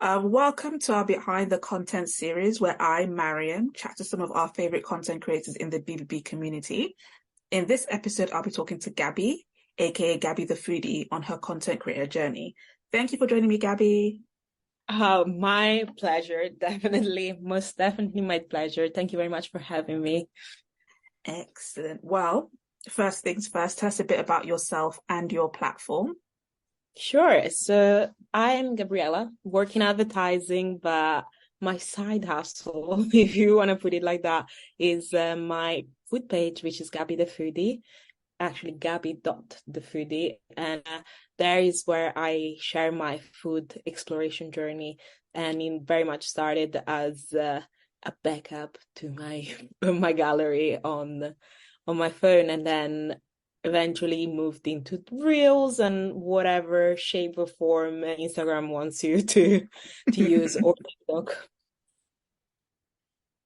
Welcome to our Behind the Content series where I, Mariam, chat to some of our favorite content creators in the BBB community. In this episode, I'll be talking to Gabi, aka Gabi The Foodie, on her content creator journey. Thank you for joining me, Gabi. My pleasure. Definitely, most definitely my pleasure. Thank you very much for having me. Excellent. Well, first things first, tell us a bit about yourself and your platform. Sure. So I'm Gabriella, working advertising, but my side hustle, if you want to put it like that, is my food page, which is Gabi The Foodie. Actually, Gabi.the Foodie. And there is where I share my food exploration journey. And it very much started as a backup to my my gallery on my phone, and then eventually moved into reels and whatever shape or form Instagram wants you to use, or TikTok.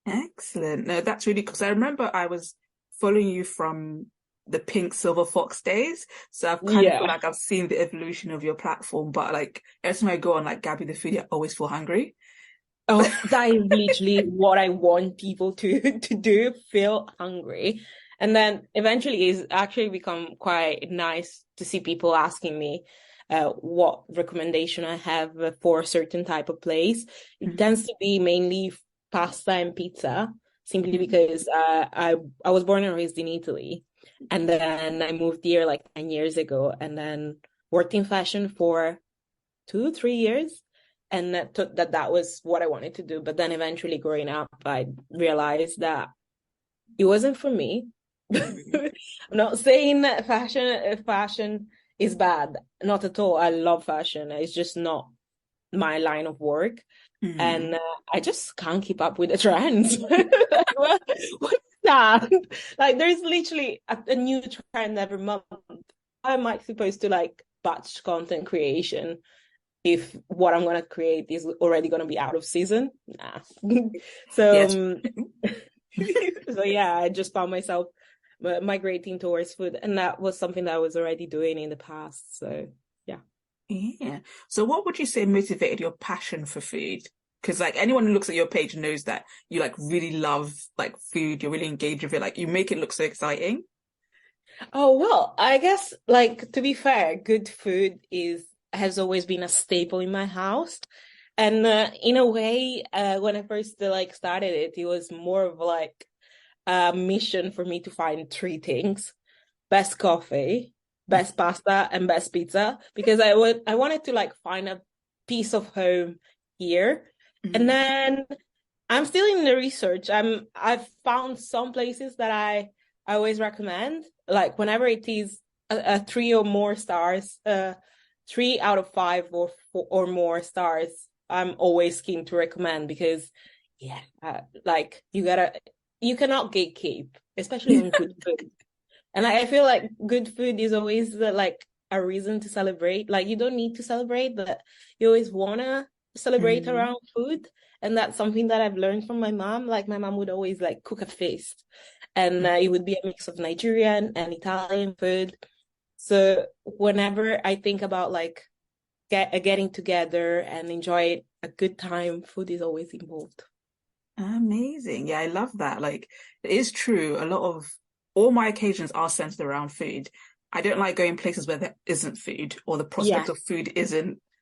Excellent. No, that's really cool. So I remember I was following you from the Pink Silver Fox days. So I've kind of feel Yeah. like I've seen the evolution of your platform, but like every time I go on like Gabi the Foodie, I always feel hungry. Oh, that is literally what I want people to do, feel hungry. And then eventually it's actually become quite nice to see people asking me what recommendation I have for a certain type of place. It Mhm. tends to be mainly pasta and pizza, simply Mhm. because I was born and raised in Italy. And then I moved here like 10 years ago, and then worked in fashion for 2, 3 years, and that was what I wanted to do. But then eventually growing up, I realized that it wasn't for me. Mhm. I'm not saying that fashion is bad, not at all. I love fashion. It's just not my line of work, and Mhm. I just can't keep up with the trends. Like, what's that? Like, there's literally a new trend every month. How am I supposed to like batch content creation if what I'm gonna create is already gonna be out of season? Nah. So, Yes. so yeah, I just found myself migrating towards food, and that was something that I was already doing in the past. So yeah. Yeah. So what would you say motivated your passion for food? Because like anyone who looks at your page knows that you like really love like food, you're really engaged with it, like you make it look so exciting. Oh, well, I guess like to be fair, good food is has always been a staple in my house. And in a way, when I first like started it, it was more of like a mission for me to find three things: best coffee, best pasta, and best pizza, because I wanted to like find a piece of home here. And Mhm. then I'm still in the research. I've found some places that I always recommend. Like whenever it is a three or more stars, 3 out of 5 or four or more stars, I'm always keen to recommend, because yeah, like you cannot gatekeep, especially on good food. And I feel like good food is always like a reason to celebrate. Like you don't need to celebrate, but you always wanna celebrate Mhm. around food. And that's something that I've learned from my mom. Like my mom would always like cook a feast, and it would be a mix of Nigerian and Italian food. So whenever I think about like getting together and enjoy a good time, food is always involved. Amazing. Yeah, I love that. Like, it is true. A lot of all my occasions are centered around food. I don't like going places where there isn't food or the Yeah. prospect of food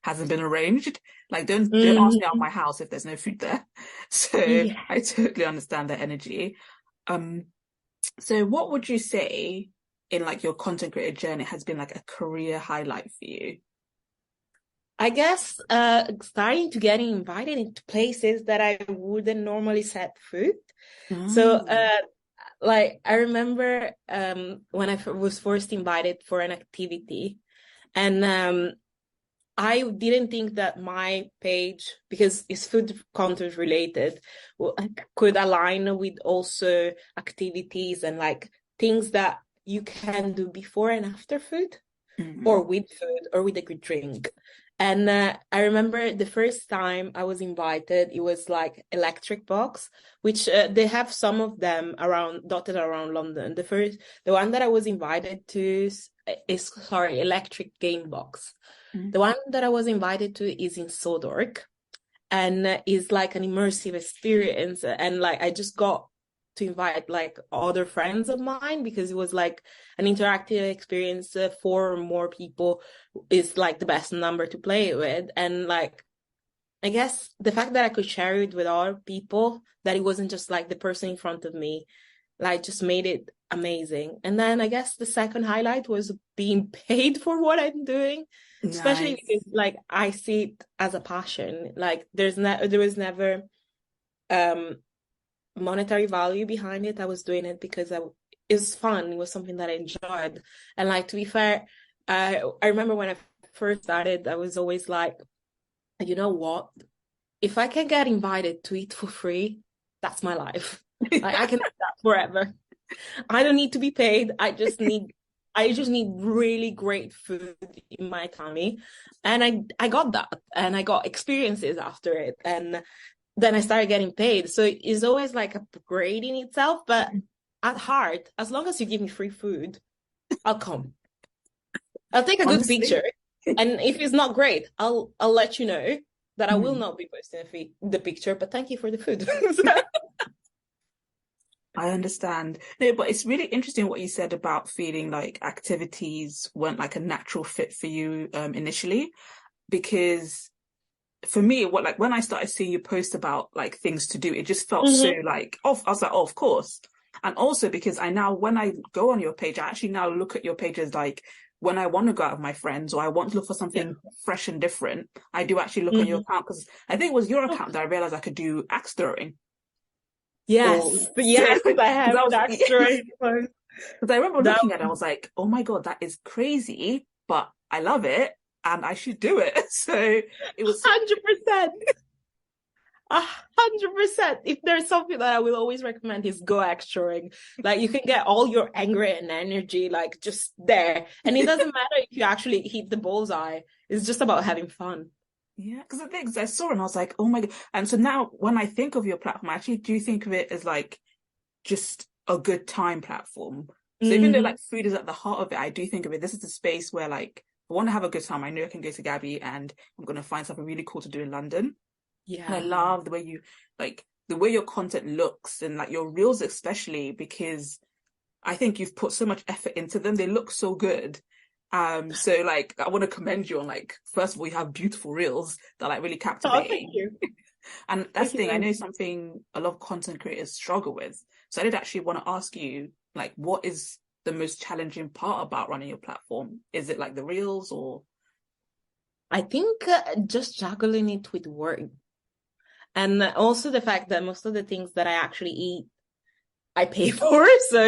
hasn't been arranged. Like, don't ask me out Mhm. my house if there's no food there. So Yeah. I totally understand that energy. Um, so what would you say in like your content creator journey has been like a career highlight for you? I guess starting to getting invited into places that I wouldn't normally set foot. So Mm. like I remember when I was first invited for an activity, and I didn't think that my page, because it's food content related, could align with also activities and like things that you can do before and after food, or Mm. with food, or with a good drink. And I remember the first time I was invited, it was like Electric Box, which they have some of them around, dotted around London. The one that I was invited to is, sorry, Electric Game Box. The Mm. one that I was invited to is in Sodork. and it's like an immersive experience. And like I just got to invite like other friends of mine because it was like an interactive experience. 4 or more people is like the best number to play it with. And like I guess the fact that I could share it with other people, that it wasn't just like the person in front of me, like just made it amazing. And then I guess the second highlight was being paid for what I'm doing, especially Nice. because like I see it as a passion. Like there was never monetary value behind it. I was doing it because it was fun. It was something that I enjoyed. And like to be fair, I remember when I first started, I was always like, you know what? If I can get invited to eat for free, that's my life. Like, I can do that forever. I don't need to be paid. I just need really great food in my tummy. And I got that, and I got experiences after it. And then I started getting paid. So it's always like upgrading itself. But at heart, as long as you give me free food, I'll come. I'll take a good Honestly. picture. And if it's not great, I'll let you know that I will Mm. not be posting the picture, but thank you for the food. I understand. No, but it's really interesting what you said about feeling like activities weren't like a natural fit for you initially, because for me, what like when I started seeing you post about like things to do, it just felt so Mm-hmm. like oh, I was like, oh, of course. And also because I now when I go on your page, I actually now look at your page as like when I want to go out with my friends or I want to look for Yeah. something fresh and different, I do actually look on your Mm-hmm. account because I think it was your account that I realized I could do axe throwing. Or Yes, so yes, I because have I was that story. because I remember That looking at it, I was like, oh my God, that is crazy, but I love it and I should do it. So it was 100%. 100%. If there's something that I will always recommend is go extraing. Like you can get all your anger and energy like just there. And it doesn't matter if you actually hit the bullseye. It's just about having fun. yeah, because the things I saw and I was like, oh my God. And so now when I think of your platform, I actually do think of it as like just a good time platform. So even though Mm-hmm. like food is at the heart of it, I do think of it, this is a space where like I want to have a good time. I know I can go to Gabby and I'm going to find something really cool to do in London. And I Yeah. love the way you like the way your content looks and like your reels especially because I think you've put so much effort into them. They look so good. So like I want to commend you on like first of all you have beautiful reels that are like really Oh, thank captivating. you. And that's Thank the thing, I you. know something a lot of content creators struggle with. So I did actually want to ask you like what is the most challenging part about running your platform? Is it like the reels or I think just juggling it with work. And also the fact that most of the things that I actually eat, I pay for. So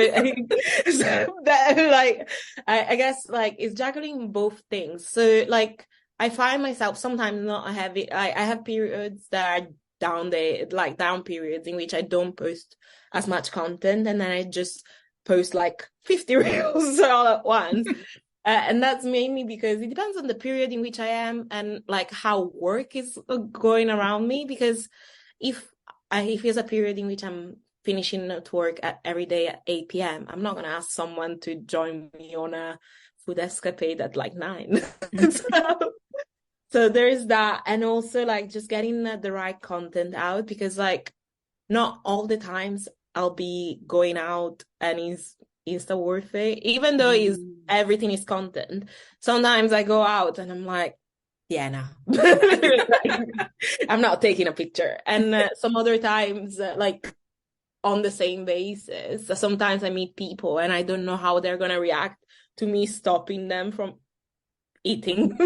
that like I guess like it's juggling both things. So like I find myself sometimes not having I have periods that are down periods in which I don't post as much content and then I just post like 50 reels all at once. And that's mainly because it depends on the period in which I am and like how work is going around me. Because if it's a period in which I'm finishing at work every day at 8 p.m., I'm not gonna ask someone to join me on a food escapade at like 9. So there is that, and also like just getting the right content out because like not all the times I'll be going out and is that worth it? Even though is mm. everything is content. Sometimes I go out and I'm like, yeah, no. I'm not taking a picture. And some other times, like on the same basis, sometimes I meet people and I don't know how they're gonna react to me stopping them from eating.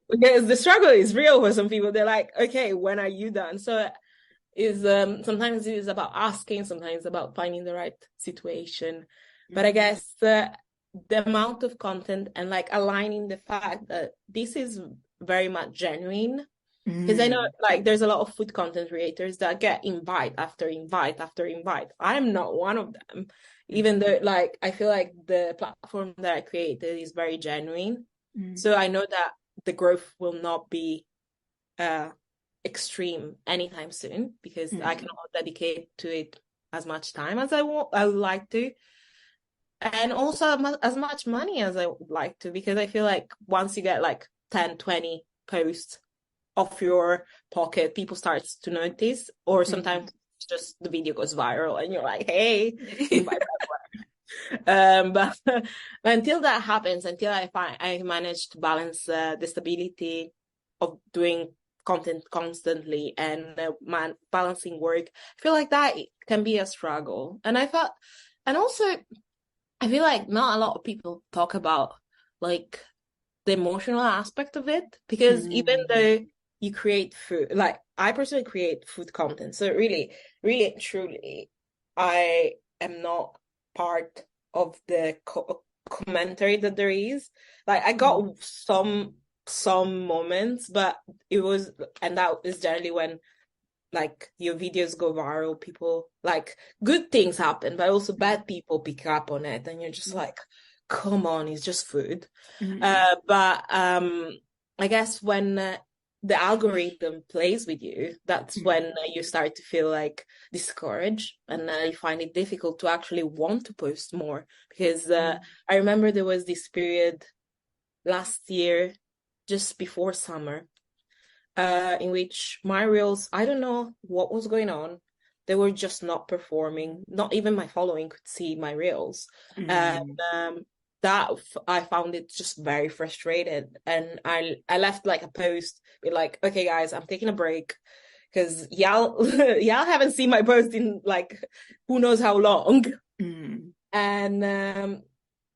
Because the struggle is real for some people. They're like, okay, when are you done? So is sometimes it is about asking, sometimes about finding the right situation. But I guess the amount of content and like aligning the fact that this is very much genuine. Because I know Mm. like there's a lot of food content creators that get invite after invite after invite. I'm not one of them, even though like I feel like the platform that I created is very genuine. Mm. So I know that the growth will not be uh extreme anytime soon because I Mm. cannot dedicate to it as much time as I would like to, and also as much money as I would like to, because I feel like once you get like 10, 20 posts off your pocket, people start to notice, or sometimes just the video goes viral and you're like, hey, invite but until that happens, until I manage to balance the stability of doing content constantly and balancing work, I feel like that can be a struggle. And also I feel like not a lot of people talk about like the emotional aspect of it, because even though you create food, like I personally create food content, so really, really, truly, I am not part of the commentary that there is. Like I got some moments, but and that is generally when like your videos go viral, people like good things happen, but also bad people pick up on it, and you're just like, come on, it's just food. But I guess when the algorithm plays with you, that's when you start to feel like discouraged, and you find it difficult to actually want to post more. Because I remember there was this period last year, just before summer, in which my reels, I don't know what was going on. They were just not performing. Not even my following could see my reels. And that I found it just very frustrated. And I left like a post with like, okay, guys, I'm taking a break because y'all haven't seen my post in like who knows how long. And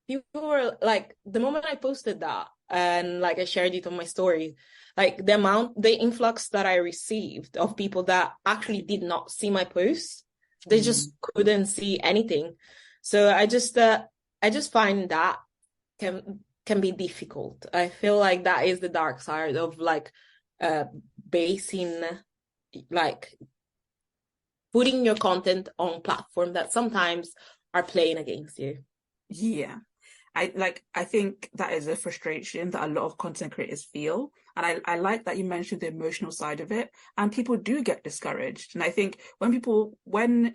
people were like, the moment I posted that and like I shared it on my story, like the influx that I received of people that actually did not see my posts, they just couldn't see anything. So I just find that can be difficult. I feel like that is the dark side of like basing, like putting your content on platform that sometimes are playing against you. Yeah. I think that is a frustration that a lot of content creators feel. And I like that you mentioned the emotional side of it. And people do get discouraged. And I think when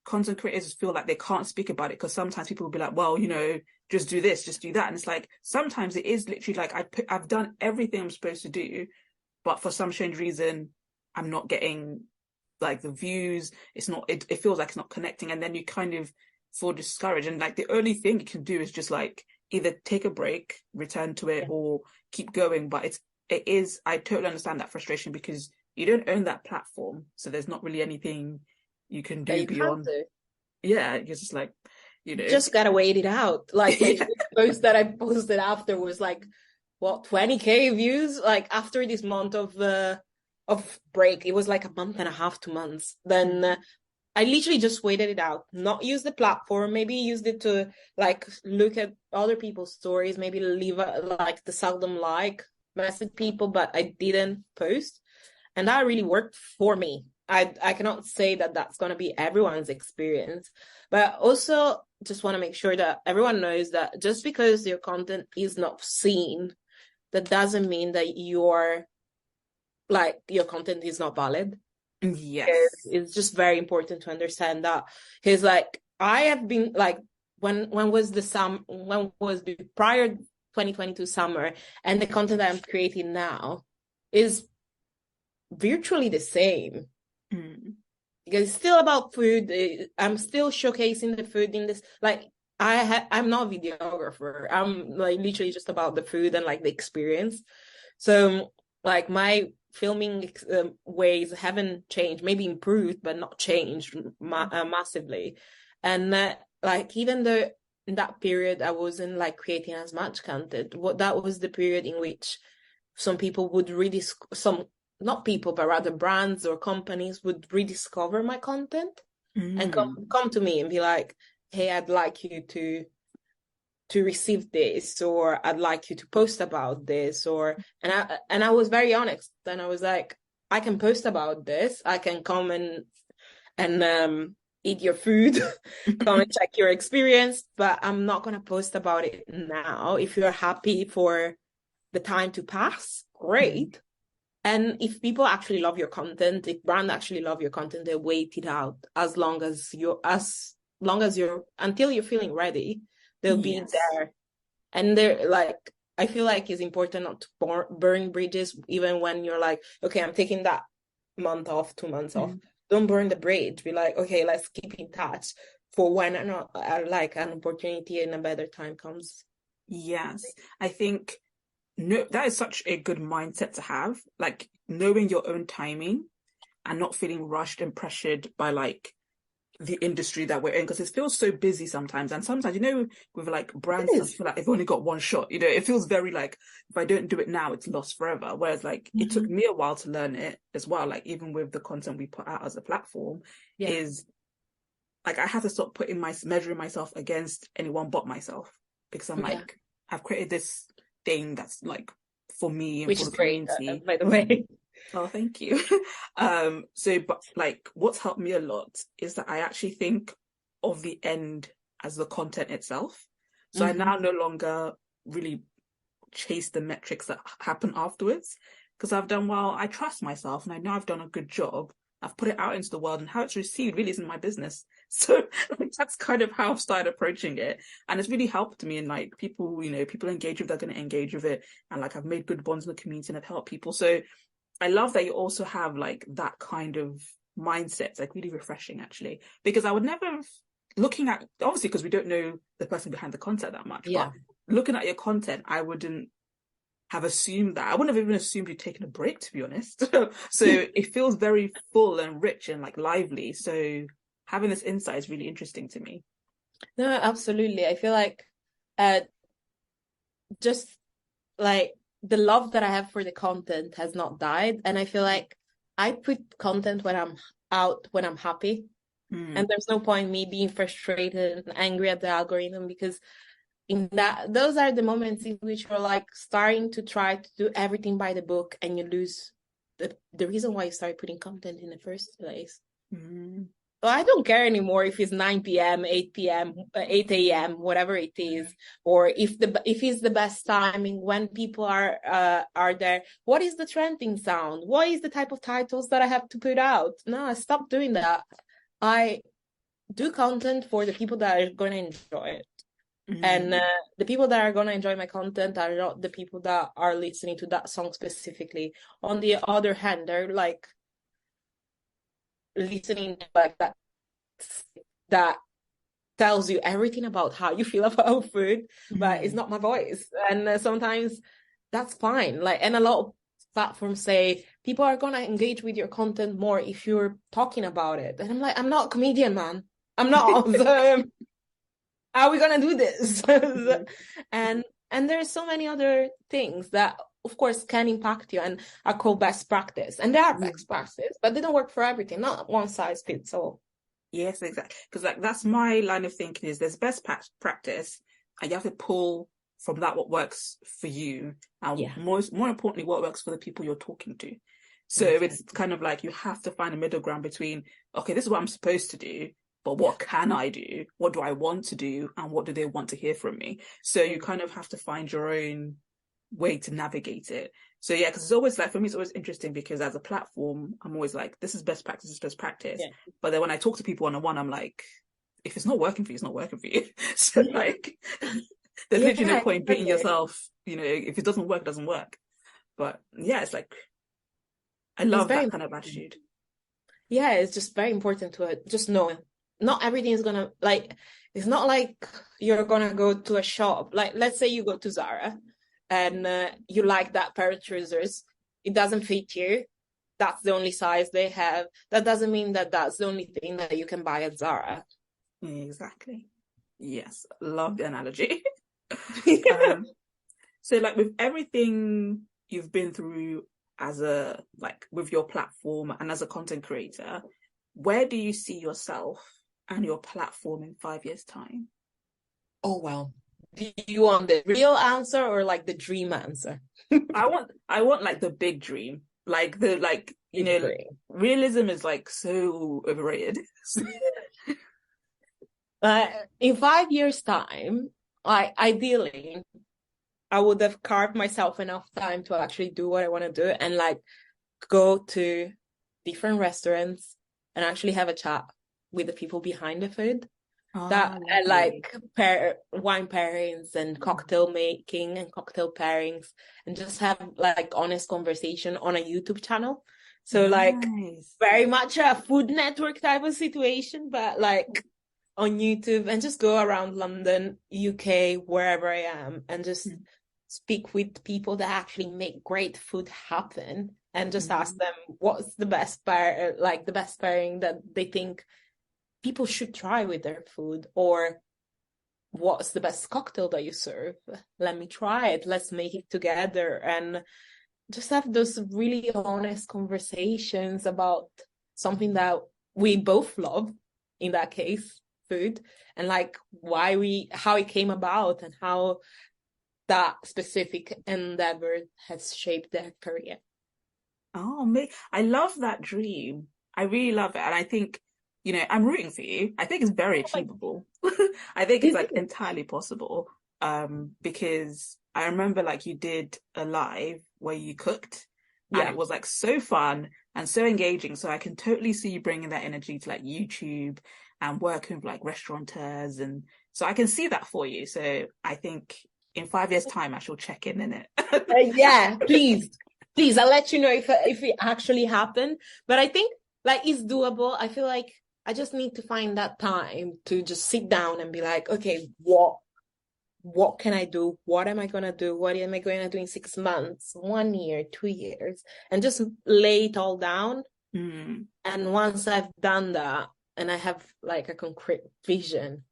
content creators feel like they can't speak about it, because sometimes people will be like, well, just do this, just do that. And it's like, sometimes it is literally like, I've done everything I'm supposed to do, but for some strange reason, I'm not getting like the views. It feels like it's not connecting. And then you kind of feel discouraged, and like the only thing you can do is just like either take a break, return to it, or keep going. But I totally understand that frustration, because you don't own that platform, so there's not really anything you can do beyond. Yeah, it's just like, just gotta wait it out. Like the post that I posted after was like, what, 20K views, like after this month of break. It was like a month and a half, 2 months. Then I literally just waited it out, not use the platform, maybe used it to like look at other people's stories, maybe leave like the seldom like message people, but I didn't post. And that really worked for me. I cannot say that that's going to be everyone's experience, but also just want to make sure that everyone knows that just because your content is not seen, that doesn't mean that your content is not valid. Yes. It's just very important to understand that, because like I have been like, when was the prior 2022 summer, and the content that I'm creating now is virtually the same, because it's still about food. I'm still showcasing the food in this, like I'm not a videographer. I'm like literally just about the food and like the experience. So like my filming ways haven't changed, maybe improved, but not changed massively. And like even though in that period I wasn't like creating as much content, that was the period in which some people would not people, but rather brands or companies would rediscover my content and come to me and be like, hey, I'd like you to receive this, or I'd like you to post about this, and I was very honest, and I was like, I can post about this, I can come and eat your food, come and check your experience, but I'm not going to post about it now. If you're happy for the time to pass, great. And if people actually love your content, if brands actually love your content, they wait it out until you're feeling ready. They'll be there. And they're like, I feel like it's important not to burn bridges, even when you're like, okay, I'm taking that month off, 2 months off. Don't burn the bridge. Be like, okay, let's keep in touch for when like an opportunity and a better time comes. Yes, I think no, that is such a good mindset to have. Like knowing your own timing and not feeling rushed and pressured by like the industry that we're in because it feels so busy sometimes. And sometimes, with like It brands, I is. feel like they've only got one shot. It feels very like if I don't do it now, it's lost forever. Whereas like it took me a while to learn it as well. Like even with the content we put out as a platform, Yeah. is like I have to stop measuring myself against anyone but myself because I'm like I've created this thing that's like for me and Which for is the great, community. by the way. Oh, thank you. So, but like what's helped me a lot is that I actually think of the end as the content itself. So I now no longer really chase the metrics that happen afterwards because I've done well. I trust myself and I know I've done a good job. I've put it out into the world and how it's received really isn't my business. So like, that's kind of how I've started approaching it. And it's really helped me and like people, people engage with, they're going to engage with it. And like I've made good bonds in the community and I've helped people. So I love that you also have like that kind of mindset. It's like really refreshing actually, because I would never looking at obviously because we don't know the person behind the content that much, but looking at your content, I wouldn't have assumed that. I wouldn't have even assumed you'd taken a break, to be honest. So it feels very full and rich and like lively. So having this insight is really interesting to me. No, absolutely. I feel like just like the love that I have for the content has not died. And I feel like I put content when I'm out, when I'm happy. And there's no point me being frustrated and angry at the algorithm because in that those are the moments in which you're like starting to try to do everything by the book and you lose the reason why you started putting content in the first place. So I don't care anymore if it's 9 p.m., 8 p.m., 8 a.m., whatever it is, or if it's the best timing when people are there. What is the trending sound? What is the type of titles that I have to put out? No, I stopped doing that. I do content for the people that are going to enjoy it. And the people that are going to enjoy my content are not the people that are listening to that song specifically. On the other hand, they're like listening to like that tells you everything about how you feel about food, but it's not my voice. And sometimes that's fine. Like, and a lot of platforms say people are going to engage with your content more if you're talking about it. And I'm like, I'm not a comedian, man. I'm not. How are we gonna do this? And there's so many other things that of course can impact you and are called best practice. And they are best practice, but they don't work for everything. Not one size fits all. Yes, exactly. Because like that's my line of thinking is there's best practice and you have to pull from that what works for you. And more importantly, what works for the people you're talking to. So it's kind of like you have to find a middle ground between, okay, this is what I'm supposed to do, but what can I do? What do I want to do? And what do they want to hear from me? So you kind of have to find your own way to navigate it. So yeah, because it's always like, for me, it's always interesting because as a platform, I'm always like, this is best practice, this is best practice. Yeah. But then when I talk to people one-on-one, I'm like, if it's not working for you, it's not working for you. So like, there's literally no point beating yourself, if it doesn't work, it doesn't work. But yeah, it's like, I love that kind of attitude. Yeah, it's just very important to just know not everything is gonna like, it's not like you're gonna go to a shop. Like, let's say you go to Zara and you like that pair of trousers. It doesn't fit you. That's the only size they have. That doesn't mean that that's the only thing that you can buy at Zara. Exactly. Yes. Love the analogy. So like with everything you've been through with your platform and as a content creator, where do you see yourself and your platform in 5 years' time? Oh, well. Do you want the real answer or like the dream answer? I want like the big dream. Like realism is like so overrated. In 5 years' time, ideally, I would have carved myself enough time to actually do what I want to do and like go to different restaurants and actually have a chat with the people behind the food. that Oh, lovely. like wine pairings and cocktail making and cocktail pairings, and just have like honest conversation on a YouTube channel. So like Nice. very much a Food Network type of situation, but like on YouTube, and just go around London, UK, wherever I am, and just speak with people that actually make great food happen, and just ask Mm-hmm. them what's the best pair, like the best pairing that they think people should try with their food, or what's the best cocktail that you serve? Let me try it. Let's make it together, and just have those really honest conversations about something that we both love, in that case, food, and like how it came about, and how that specific endeavor has shaped their career. Oh, me, I love that dream. I really love it. And I think, I'm rooting for you. I think it's very Oh my, achievable. I think it's is like it? entirely possible. Because I remember like you did a live where you cooked and Yeah. it was like so fun and so engaging. So I can totally see you bringing that energy to like YouTube and working with like restaurateurs. And so I can see that for you. So I think in 5 years' time, I shall check in it. Yeah, please, I'll let you know if it actually happened. But I think like it's doable. I feel like I just need to find that time to just sit down and be like, okay, what can I do? What am I gonna do? What am I going to do in 6 months, 1 year, 2 years, and just lay it all down. Mm. And once I've done that and I have like a concrete vision,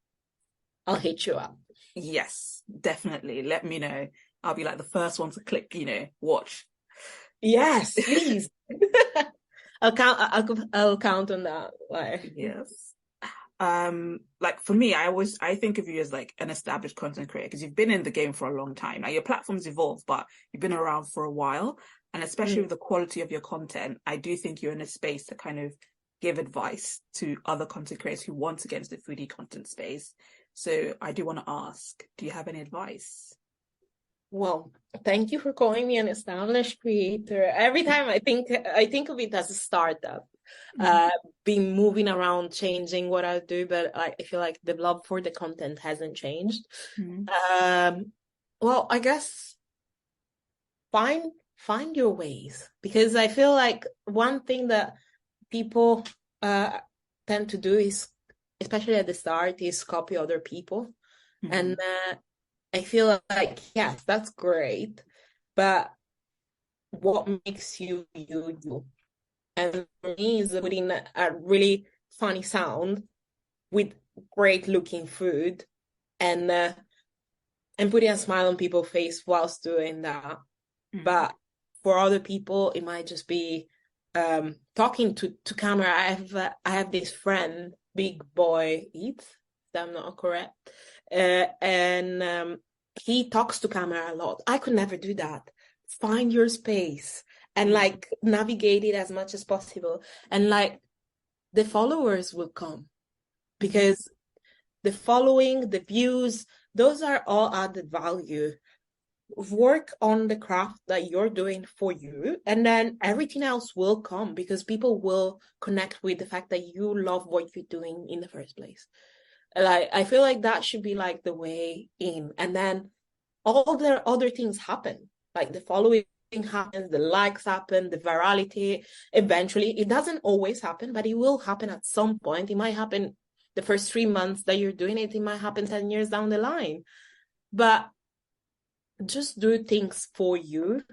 I'll hit you up. Yes, definitely. Let me know. I'll be like the first one to click, watch. Yes, please. I'll count on that. Like, Yes. Like for me, I think of you as like an established content creator because you've been in the game for a long time. Now your platform's evolved, but you've been around for a while. And especially mm, with the quality of your content, I do think you're in a space to kind of give advice to other content creators who want to get into the foodie content space. So I do want to ask, do you have any advice? well, thank you for calling me an established creator. Every time I think of it as a startup, Mhm. uh, been moving around, changing what I do, but I feel like the love for the content hasn't changed. Mhm. Um, well, I guess find your ways, because I feel like one thing that people uh tend to do is, especially at the start, is copy other people. And Mhm. I feel like, yes, that's great, but what makes you you you? And for me, is putting a really funny sound with great looking food, and putting a smile on people's face whilst doing that. Mhm. But for other people, it might just be talking to camera. I have this friend, Big Boy Eats, if I'm not correct, and he talks to camera a lot. I could never do that. Find your space and Mhm. like navigate it as much as possible, and like the followers will come, Mhm. because the following, the views, those are all added value. Work on the craft that you're doing for you, and then everything else will come, because people will connect with the fact that you love what you're doing in the first place. Like, I feel like that should be like the way in, and then all the other things happen, like the following happens, the likes happen, the virality. Eventually, it doesn't always happen, but it will happen at some point. It might happen the first 3 months that you're doing it. It might happen 10 years down the line. But just do things for you,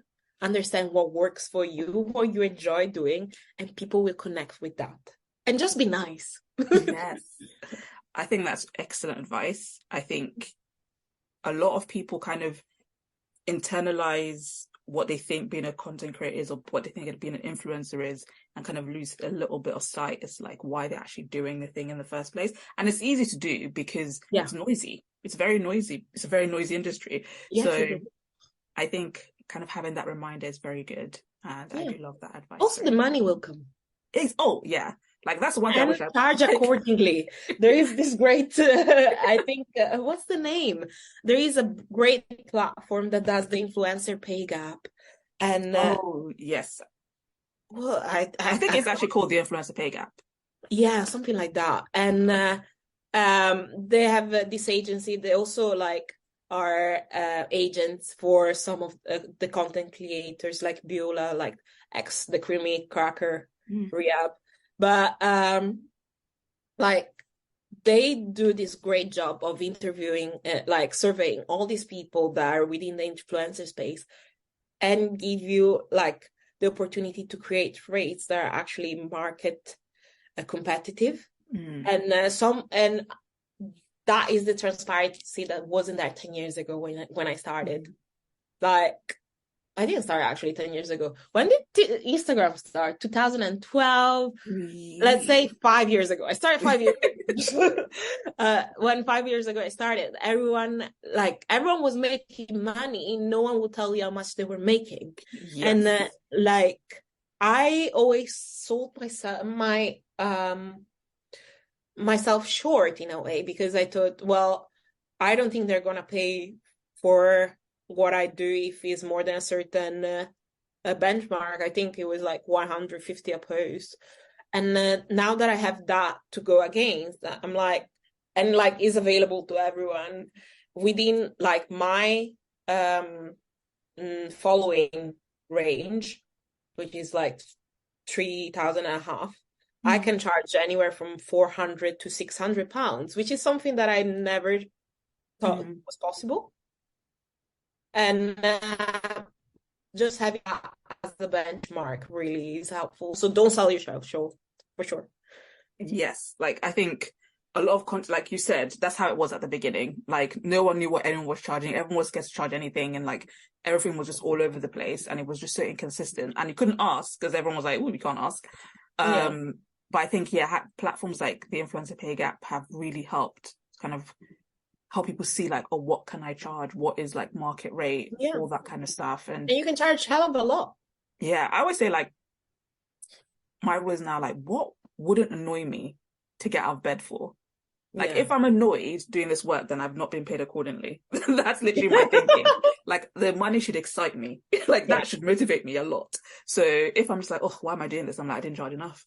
understand what works for you, what you enjoy doing, and people will connect with that. And just be nice. Yes. I think that's excellent advice. I think a lot of people kind of internalize what they think being a content creator is or what they think being an influencer is and kind of lose a little bit of sight as like why they're actually doing the thing in the first place. And it's easy to do because Yeah. it's noisy. It's very noisy. It's a very noisy industry. Yes, it So is. I think kind of having that reminder is very good. And I Yeah. do love that advice Also, the very much. money will come. Oh yeah. Like that's the one thing I And wish I charge like. accordingly. There is this great, I think, what's the name? There is a great platform that does the influencer pay gap. And Oh yes. well, I think I it's actually called the influencer pay gap. yeah, something like that. And They have this agency. They also like are agents for some of the content creators like Beulah, like ex the Creamy Cracker Rehab. But like they do this great job of interviewing, like surveying all these people that are within the influencer space and give you like the opportunity to create rates that are actually market competitive. And that is the transparency that wasn't there 10 years ago when I started. Like, I didn't start actually 10 years ago. When did Instagram start? 2012. Let's say 5 years ago. I started 5 years ago. When 5 years ago I started, everyone was making money. No one would tell you how much they were making. Yes. And like I always sold myself short in a way, because I thought, well, I don't think they're gonna pay for what I do if it's more than a certain a benchmark. I think it was like 150 a post. And now that I have that to go against, I'm like, and like is available to everyone within like my following range, which is like 3,000 and a half. I can charge anywhere from 400 to 600 pounds, which is something that I never thought was possible. And just having that as the benchmark really is helpful. So don't sell yourself short, for sure. Yes, like I think a lot of content, like you said, that's how it was at the beginning. Like no one knew what anyone was charging. Everyone was scared to charge anything, and like everything was just all over the place, and it was just so inconsistent. And you couldn't ask because everyone was like, "Oh, we can't ask." But I think platforms like the influencer pay gap have really helped kind of help people see like, oh, what can I charge? What is like market rate? All that kind of stuff. And you can charge hell of a lot. Yeah, I always say like my rule is now like, what wouldn't annoy me to get out of bed for? Like if I'm annoyed doing this work, then I've not been paid accordingly. That's literally my thinking. Like the money should excite me. Like that should motivate me a lot. So if I'm just like, oh, why am I doing this? I'm like, I didn't charge enough.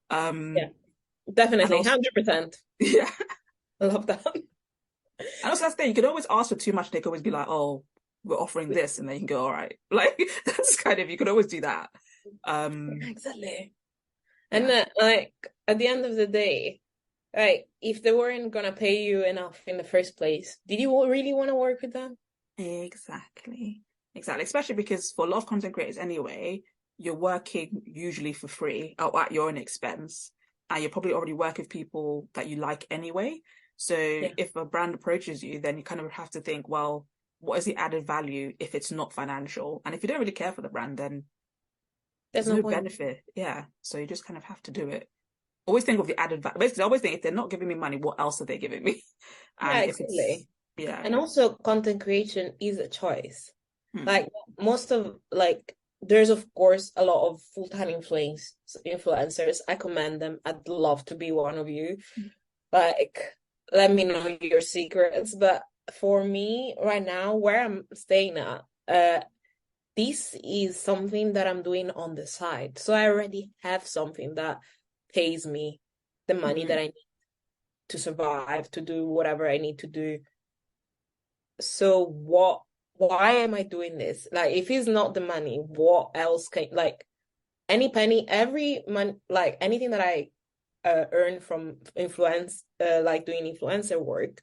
Definitely, 100%. Yeah, I love that. And also that's the thing, you could always ask for too much. They could always be like, oh, we're offering this, and then you can go, all right. Like that's kind of, you could always do that. Exactly. And like at the end of the day, like if they weren't gonna pay you enough in the first place, did you really want to work with them? Exactly. Especially because for a lot of content creators anyway, you're working usually for free or at your own expense, and you're probably already working with people that you like anyway. So if a brand approaches you, then you kind of have to think, well, what is the added value if it's not financial? And if you don't really care for the brand, then there's no benefit. Yeah. So you just kind of have to do it. Always think of the added value. Basically, I always think if they're not giving me money, what else are they giving me? And exactly. And also content creation is a choice. Like most of there's of course a lot of full-time influencers. I commend them. I'd love to be one of you. Like, let me know your secrets. But for me right now, where I'm staying at, this is something that I'm doing on the side. So I already have something that pays me the money that I need to survive, to do whatever I need to do. So why am I doing this? Like, if it's not the money, what else can, like, any penny, every month, like anything that I earn from like doing influencer work,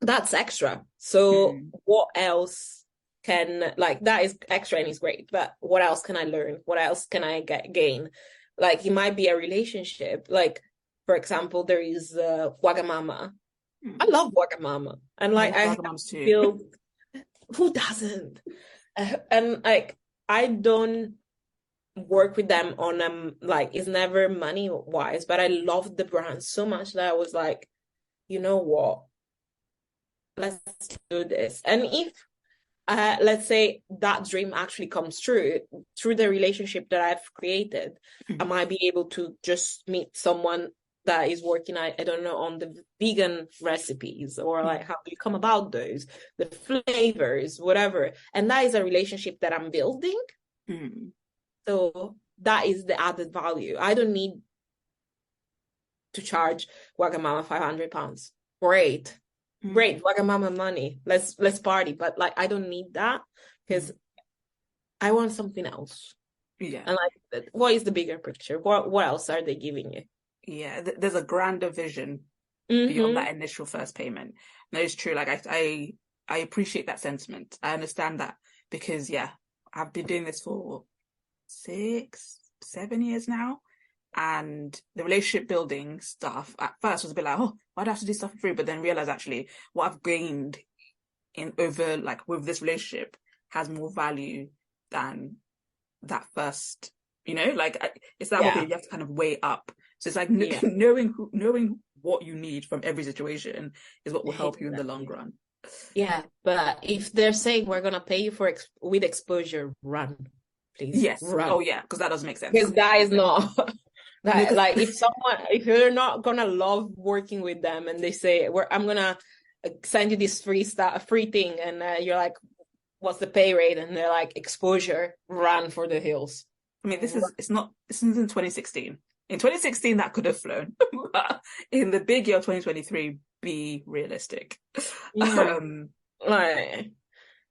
that's extra. So what else can, like, that is extra and is great, but what else can I learn? What else can I gain? Like, it might be a relationship. Like, for example, there is Wagamama. I love Wagamama. And like, I feel, who doesn't? And like, I don't work with them on like, it's never money wise, but I love the brand so much that I was like, you know what? Let's do this. And if let's say that dream actually comes true through the relationship that I've created, I might be able to just meet someone that is working, I don't know, on the vegan recipes, or like how do you come about those, the flavors, whatever. And that is a relationship that I'm building. So that is the added value. I don't need to charge Wagamama £500. Great. Great, Wagamama money. Let's party. But like I don't need that because I want something else. Yeah. And like what is the bigger picture? What else are they giving you? Yeah, there's a grander vision beyond that initial first payment. No, it's true. Like I appreciate that sentiment. I understand that because yeah, I've been doing this for 6, 7 years now. And the relationship building stuff at first was a bit like, oh, why do I have to do stuff for free? But then realize actually what I've gained in over like with this relationship has more value than that first, like it's that whole thing you have to kind of weigh up. So it's like knowing what you need from every situation is what will help you in the long run. Yeah, but if they're saying we're gonna pay you for with exposure, run, please. Yes. Run. Oh yeah, because that doesn't make sense. Because that is not that, like if you're not gonna love working with them and they say I'm gonna send you this free thing and you're like, what's the pay rate? And they're like, exposure, run for the hills. I mean, this isn't in 2016. In 2016, that could have flown. But in the big year of 2023, be realistic. Yeah. Like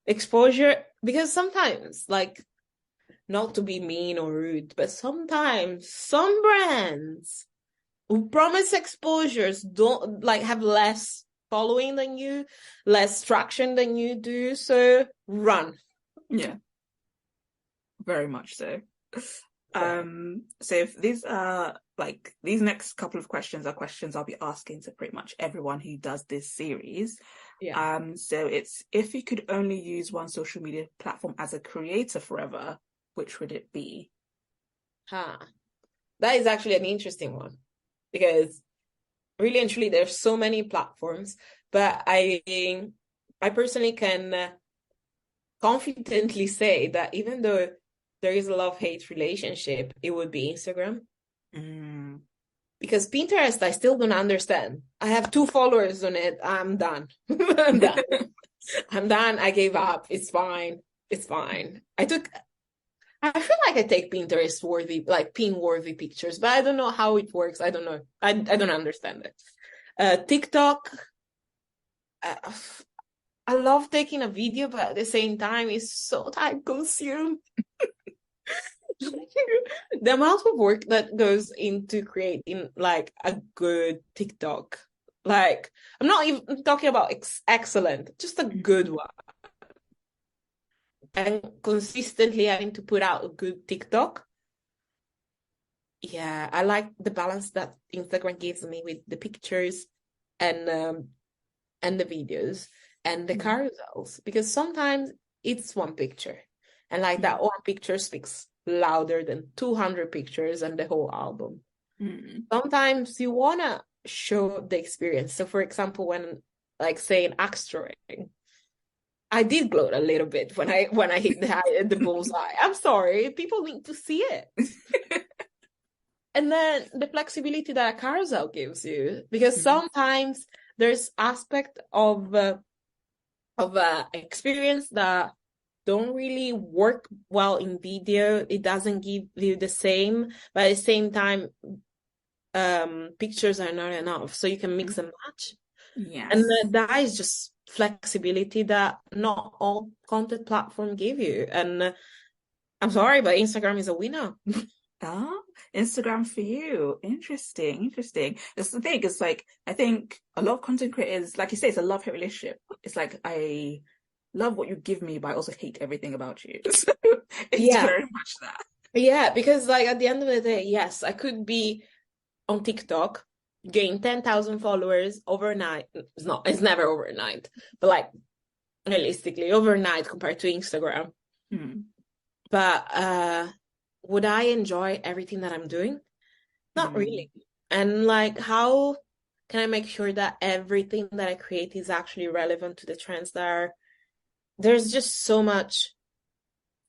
exposure, because sometimes, like, not to be mean or rude, but sometimes some brands who promise exposures don't like have less following than you, less traction than you do. So run. Yeah. Very much so. So if these are like these next couple of questions are questions I'll be asking to pretty much everyone who does this series. Yeah. So it's if you could only use one social media platform as a creator forever, which would it be? That is actually an interesting one because really and truly there's so many platforms, but I personally can confidently say that even though there is a love-hate relationship, it would be Instagram. Because Pinterest, I still don't understand. I have 2 followers on it. I'm done. I'm done. I'm done. I gave up. It's fine. It's fine. I feel like I take Pinterest worthy, like pin worthy pictures, but I don't know how it works. I don't know. I don't understand it. TikTok, I love taking a video, but at the same time, it's so time consuming. The amount of work that goes into creating like a good TikTok, like I'm not even talking about excellent, just a good one, and consistently having to put out a good TikTok. Yeah, I like the balance that Instagram gives me with the pictures and the videos and the carousels, because sometimes it's one picture and like that one picture speaks louder than 200 pictures and the whole album. Sometimes you want to show the experience. So for example, when like saying axe throwing, I did gloat a little bit when I hit the bullseye. I'm sorry, people need to see it. And then the flexibility that a carousel gives you, because sometimes there's aspect of experience that don't really work well in video. It doesn't give you the same, but at the same time, pictures are not enough, so you can mix and match. Yes. And that is just flexibility that not all content platform give you. And I'm sorry, but Instagram is a winner. Oh, Instagram for you. Interesting. That's the thing. It's like, I think a lot of content creators, like you say, it's a love-hate relationship. It's like, I love what you give me, but I also hate everything about you. So it's very much that. Yeah, because like at the end of the day, yes, I could be on TikTok, gain 10,000 followers overnight. It's never overnight, but like realistically overnight compared to Instagram. But would I enjoy everything that I'm doing? Not really. And like, how can I make sure that everything that I create is actually relevant to the trends that are? There's just so much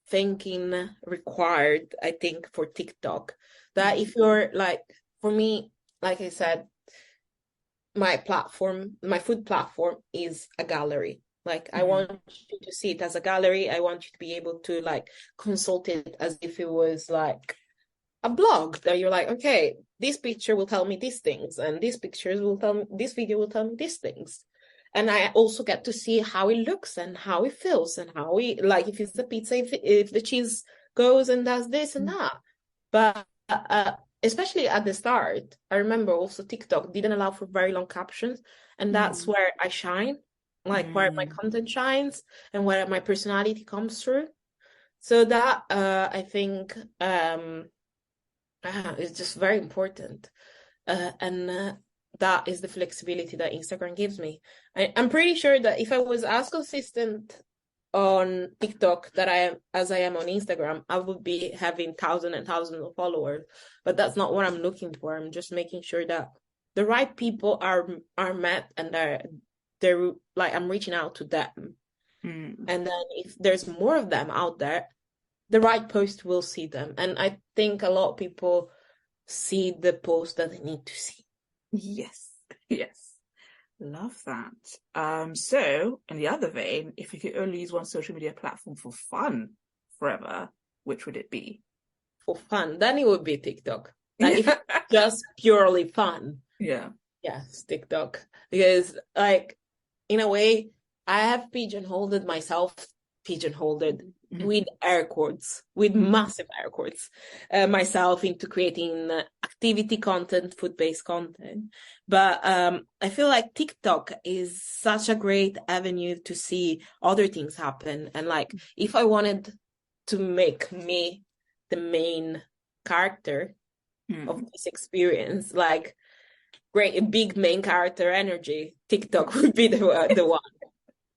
thinking required, I think, for TikTok, that if you're like, for me, like I said, my food platform is a gallery. Like I want you to see it as a gallery. I want you to be able to like consult it as if it was like a blog that you're like, okay, this picture will tell me these things, and these pictures will tell me, this video will tell me these things. And I also get to see how it looks and how it feels and how it, like, if it's the pizza, if the cheese goes and does this and that. But especially at the start, I remember also TikTok didn't allow for very long captions, and that's where I shine, like where my content shines and where my personality comes through. So that I think is just very important. And that is the flexibility that Instagram gives me. I'm pretty sure that if I was as consistent on TikTok that I am as I am on Instagram, I would be having thousands and thousands of followers. But that's not what I'm looking for. I'm just making sure that the right people are met, and they're like, I'm reaching out to them. And then if there's more of them out there, the right post will see them. And I think a lot of people see the post that they need to see. Yes. Love that. So in the other vein, if you could only use one social media platform for fun forever, which would it be? For fun, then it would be TikTok. Like if it's just purely fun. Yeah. Yes, TikTok. Because like in a way, I have pigeonholed myself, with air quotes, with massive air quotes, myself into creating activity content, food-based content. But I feel like TikTok is such a great avenue to see other things happen. And like, if I wanted to make me the main character of this experience, like great big main character energy, TikTok would be the one.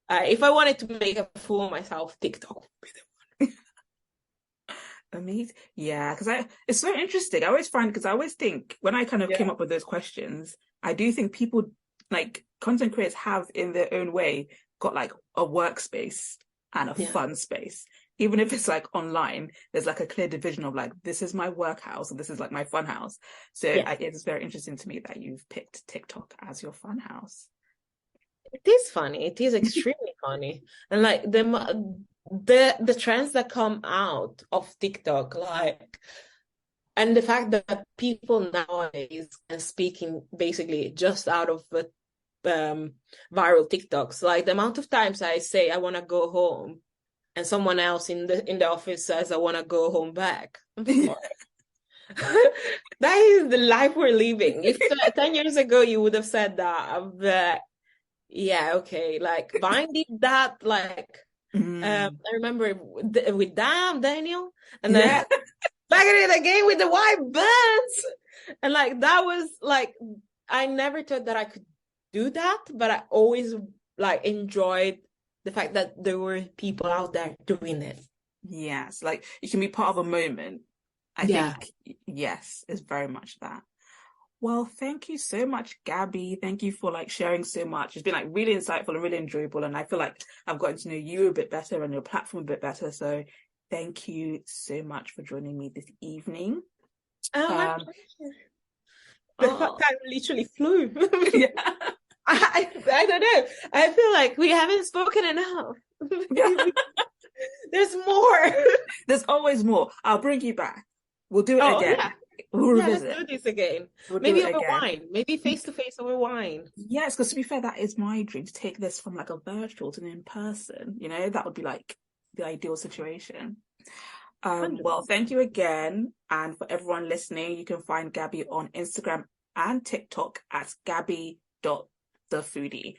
If I wanted to make a fool of myself, TikTok would be the one. Amazing. Yeah, because it's so interesting. I always find, because I always think when I kind of came up with those questions, I do think people, like content creators, have in their own way got like a workspace and a fun space. Even if it's like online, there's like a clear division of like, this is my work house and this is like my fun house. So it's very interesting to me that you've picked TikTok as your fun house. It is funny. It is extremely funny. And like the trends that come out of TikTok, like, and the fact that people nowadays are speaking basically just out of the viral TikToks, like the amount of times I say I want to go home, and someone else in the office says I want to go home back. I'm sorry. That is the life we're living. If 10 years ago you would have said that, yeah, okay, like Vine did that, like I remember with Daniel, and then back in it again with the white buns, and like that was like, I never thought that I could do that, but I always like enjoyed the fact that there were people out there doing it. Yes, like you can be part of a moment. I think, yes, it's very much that. Well, thank you so much, Gabi. Thank you for like sharing so much. It's been like really insightful and really enjoyable. And I feel like I've gotten to know you a bit better and your platform a bit better. So thank you so much for joining me this evening. My pleasure. The time literally flew. I don't know. I feel like we haven't spoken enough. There's more. There's always more. I'll bring you back. We'll do it again. Yeah. We'll revisit. Let's do this again. Maybe over wine. Maybe face to face over wine. Yes, because to be fair, that is my dream, to take this from like a virtual to an in-person. You know, that would be like the ideal situation. Well, thank you again. And for everyone listening, you can find Gabi on Instagram and TikTok at Gabi.the Foodie.